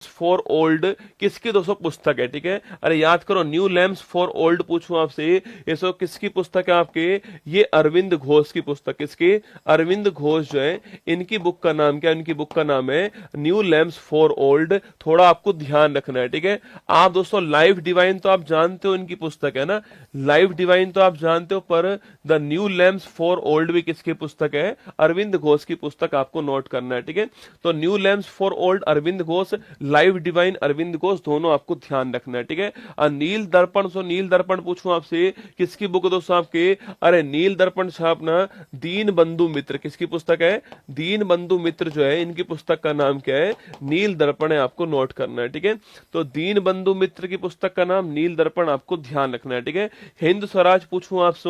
For old किसकी दोस्तों पुस्तक है, ठीक है। अरे याद करो, न्यू लैम्प्स फॉर ओल्ड पूछूं आपसे, ये सो किसकी पुस्तक है आपके, ये अरविंद घोष की पुस्तक, किसकी, अरविंद घोष जो है, इनकी बुक का नाम क्या, इनकी बुक का नाम है न्यू लैम्प्स फॉर ओल्ड। थोड़ा आपको ध्यान रखना है, ठीक है। आप दोस्तों लाइफ डिवाइन तो आप जानते हो इनकी पुस्तक है ना, लाइफ डिवाइन तो आप जानते हो, पर the new lamps for old भी किसकी पुस्तक है, अरविंद घोष की पुस्तक, आपको नोट करना है, ठीक है। तो new lamps for old Aurobindo Ghosh, life divine Aurobindo Ghosh, दोनों आपको ध्यान रखना है, ठीक है। नील दर्पण, सो नील दर्पण पूछूं आपसे, किसकी बुक है दोस्तों आपके, अरे नील दर्पण छापना दीन बंधु मित्र, किसकी पुस्तक है, दीन बंधु मित्र जो है, इनकी पुस्तक का नाम क्या है, नील दर्पण है, आपको नोट करना है, ठीक है। तो दीन बंधु मित्र की पुस्तक का नाम नील दर्पण, आपको ध्यान रखना है, ठीक है। हिंद स्वराज पूछूं आपसे,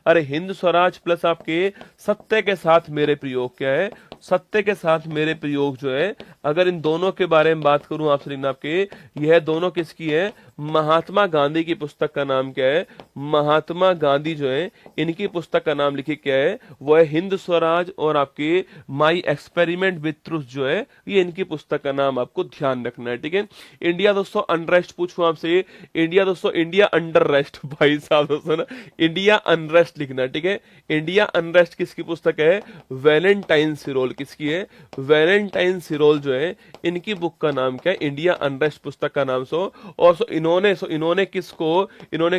अरे हिंद स्वराज प्लस आपके सत्य के साथ मेरे प्रयोग क्या है, सत्य के साथ मेरे प्रयोग जो है, अगर इन दोनों के बारे में बात करूं आपसे आपके, यह दोनों किसकी है, महात्मा गांधी की पुस्तक का नाम क्या है, महात्मा गांधी जो है, इनकी पुस्तक का नाम लिखिए क्या है, वो है हिंद स्वराज, और आपके माई एक्सपेरिमेंट विथ ट्रुथ जो है, ये इनकी पुस्तक का नाम आपको ध्यान रखना है, ठीक है। इंडिया दोस्तों अनरेस्ट पूछूं आपसे, इंडिया दोस्तों, इंडिया अंडर रेस्ट, भाई साहब दोस्तों ना, इंडिया अनरेस्ट लिखना, ठीक है। इंडिया अनरेस्ट किसकी पुस्तक है, वैलेंटाइन सिरोल, किसकी है, वैलेंटाइन सिरोल जो है, इनकी बुक का नाम क्या है, इंडिया अनरेस्ट पुस्तक का नाम। और इन्होंने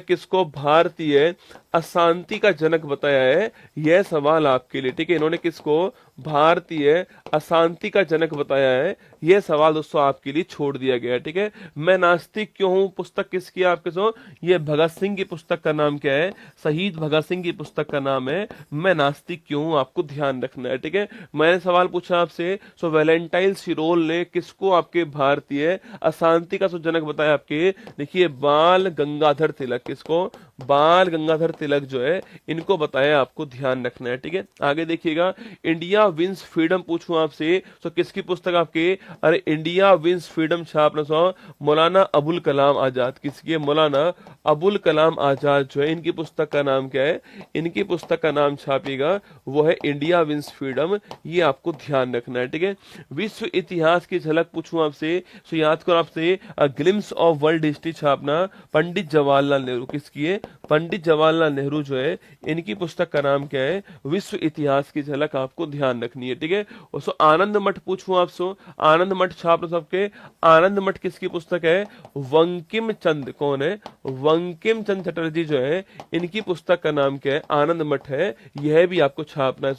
किसको भारतीय अशांति का जनक बताया है, यह सवाल आपके लिए, ठीक है। इन्होंने किसको भारतीय अशांति का जनक बताया है, यह सवाल दोस्तों आपके लिए छोड़ दिया गया है, ठीक है। मैं नास्तिक क्यों हूं पुस्तक किसकी है आपके सो, ये भगत सिंह की पुस्तक का नाम क्या है, शहीद भगत सिंह की पुस्तक का नाम है मैं नास्तिक क्यों हूं, आपको ध्यान रखना है, ठीक है। मैंने सवाल पूछा आपसे, सो वैलेंटाइन सिरोल ने किसको आपके भारतीय अशांति का जनक बताया आपके, देखिए बाल गंगाधर तिलक, किसको, बाल गंगाधर तिलक जो है, इनको बताया, आपको ध्यान रखना है, ठीक है। आगे देखिएगा, इंडिया विंस फ्रीडम पूछूं आपसे, तो किसकी पुस्तक आपके, अरे इंडिया विंस फ्रीडम छापना सो मौलाना अबुल कलाम आजाद, किसकी है, मौलाना अबुल कलाम आजाद जो है, इनकी पुस्तक का नाम क्या है, इनकी पुस्तक का नाम छापिएगा, वो है इंडिया विंस फ्रीडम, ये आपको ध्यान रखना है, ठीक है। विश्व इतिहास की झलक पूछूं आपसे, तो याद करो आपसे, glimpse of world history छापना Pandit Jawaharlal Nehru, किसकी है, पंडित जवाहरलाल नेहरू जो है, इनकी पुस्तक का नाम क्या है, विश्व इतिहास की झलक, आपको ध्यान रखनी है, ठीक है। और सो आनंद मठ पूछूं आपसे, आनंद मठ छाप सबके, आनंद मठ किसकी पुस्तक है, वंकिम चंद, कौन है, वंकिम चंद चटर्जी जो है, इनकी पुस्तक का नाम क्या है, आनंद मठ है, यह भी आपको छापना है।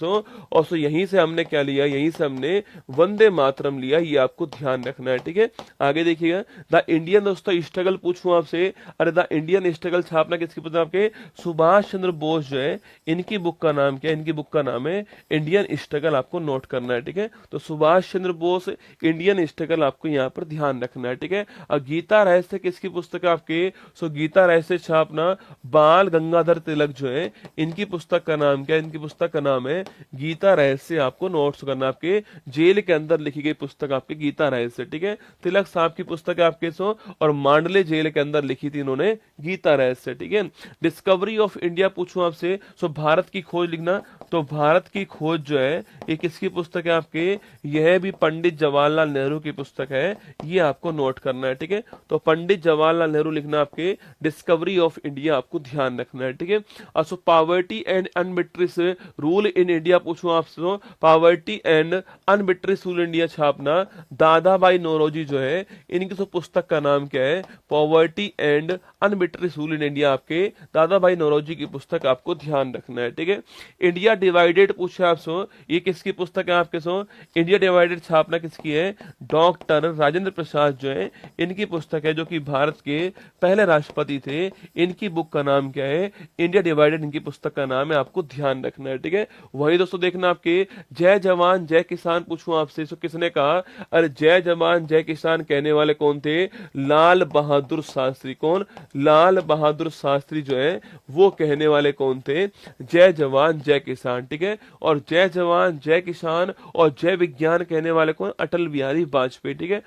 और सो यहीं से हमने क्या लिया, यहीं से हमने वंदे मातरम लिया, ये आपको ध्यान रखना है, ठीक है। आगे देखिएगा, द इंडियन दोस्तों स्ट्रगल पूछूं आपसे, अरे द इंडियन स्ट्रगल छापना किसकी पुस्तक आपके, सुभाष चंद्र बोस जो है, इनकी बुक का नाम क्या है, इनकी बुक का नाम है इंडियन स्ट्रगल, आपको नोट करना है, ठीक है। तो सुभाष चंद्र बोस इंडियन स्ट्रगल, आपको यहाँ पर ध्यान रखना है, ठीक है। और गीता रहस्य किसकी पुस्तक है आपके, सो गीता रहस्य छापना बाल गंगाधर तिलक जो है, इनकी पुस्तक का नाम क्या है, इनकी पुस्तक का नाम है गीता रहस्य, आपको नोट्स करना, आपके जेल के अंदर लिखी गई पुस्तक आपकी गीता रहस्य, ठीक है। तिलक साहब की पुस्तक है आपके सो, और मांडले जेल के अंदर लिखी थी इन्होंने गीता रहस्य, ठीक है। डिस्कवरी ऑफ इंडिया पूछूं आपसे, सो भारत की खोज लिखना, तो भारत की खोज जो है, ये किसकी पुस्तक है आपके, यह भी पंडित जवाहरलाल नेहरू की पुस्तक है, ये आपको नोट करना है, ठीक है। तो पंडित जवाहरलाल नेहरू लिखना, आपके डिस्कवरी ऑफ इंडिया, आपको ध्यान रखना है, ठीक है। और so poverty and unBritish rule in India पूछूं आपसे, poverty and unBritish rule India छापना दादा भाई नौरोजी जो है, इनकी तो पुस्तक का नाम क्या है, poverty and unBritish rule in India, आपके दादा भाई नौरोजी की पुस्तक, आपको ध्यान रखना है, ठीक है। इंडिया डिवाइडेड पूछे आपसे, ये किसकी पुस्तक है आपके सो, इंडिया डिवाइडेड छापना किसकी है, डॉक्टर राजेंद्र प्रसाद जो है, इनकी पुस्तक है, जो कि भारत के पहले राष्ट्रपति थे, इनकी बुक का नाम क्या है, इंडिया डिवाइडेड, इनकी पुस्तक का नाम है, आपको ध्यान रखना है, ठीक है। वही दोस्तों देखना आपके जय जवान जय किसान पूछूं आपसे, सो किसने कहा, अरे जय जवान जय किसान कहने वाले कौन थे, लाल बहादुर शास्त्री, कौन, लाल बहादुर शास्त्री जो है, वो कहने वाले कौन थे, जय जवान जय किसान, ठीक है। और जय जवान जय किसान और जय विज्ञान कहने वाले कौन, अटल बिहारी वाजपेयी, ठीक है।